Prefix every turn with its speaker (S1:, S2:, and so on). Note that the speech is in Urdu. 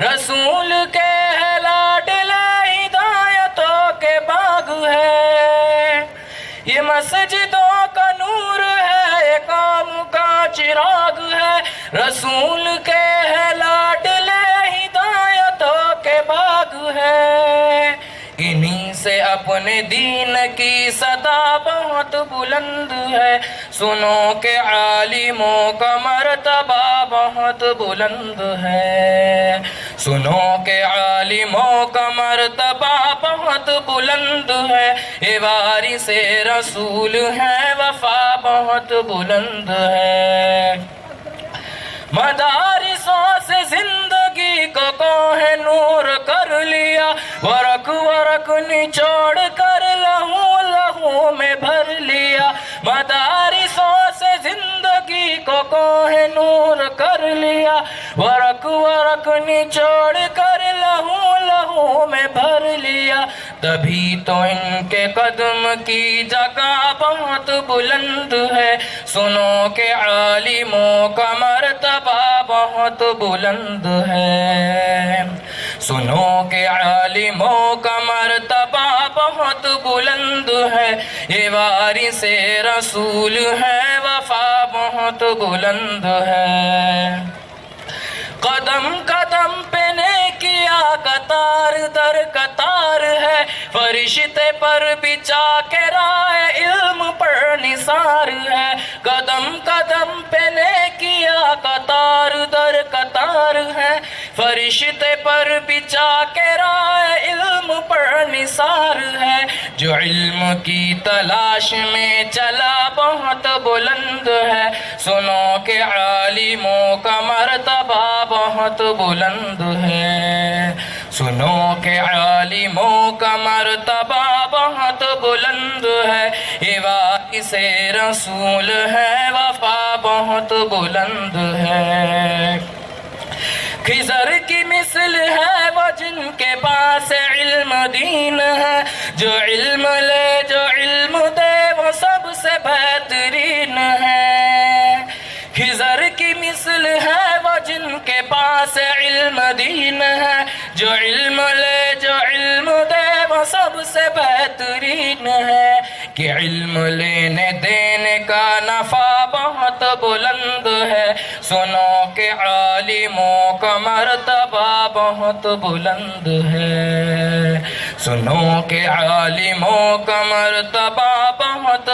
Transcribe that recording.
S1: رسول کے ہے لاڈلے ہدایتوں کے باغ ہے، یہ مسجدوں کا نور ہے، یہ قوم کا چراغ ہے، رسول کے ہے لاڈلے ہدایتوں کے باغ ہے، انہی سے اپنے دین کی صدا بہت بلند ہے، سنو کہ عالموں کا مرتبہ بہت بلند ہے، سنو کہ عالموں کا مرتبہ بہت بلند ہے، یہ وارث رسول ہے، وفا بہت بلند ہے، مدارسوں سے زندگی کو کوہ نور کر لیا، ورق ورق نچوڑ کر لہو لہو میں بھر لیا، مدارسوں سے زندگی کو کوہ نور کر لیا، ورق ورق نچوڑ کر لہو لہو میں بھر لیا، تبھی تو ان کے قدم کی جگہ بہت بلند ہے، سنو کہ عالموں کا مرتبہ بہت بلند ہے، سنو کہ عالموں کا مرتبہ بہت بلند ہے، یہ وارث رسول ہے، وفا بہت بلند ہے، قدم قدم پہ نیکیاں قطار در قطار ہے، فرشتے پر بچھا کے راہ علم پر نثار ہے، قدم قدم پہ نیکیاں قطار در قطار ہے، فرشتے پر بچھا کے راہ علم پر نثار ہے، جو علم کی تلاش میں چلا بہت بلند ہے، سنو کہ عالموں کا مرتبہ بہت بلند ہے، سنو کہ عالموں کا مرتبہ بہت بلند ہے، یہ وارث رسول ہے، وفا بہت بلند ہے، خضر کی مثل ہے وہ جن کے پاس علم دین ہے، جو علم لے جو علم دے وہ سب سے بہترین ہے، خضر کی مثل ہے وہ جن کے پاس علم دین ہے، جو علم لے جو علم دے وہ سب سے بہترین ہے، کہ علم لینے دینے کا نفع بہت بلند ہے، سنو کہ عالموں کا مرتبہ بہت بلند ہے، سنو کہ عالموں کا مرتبہ بہت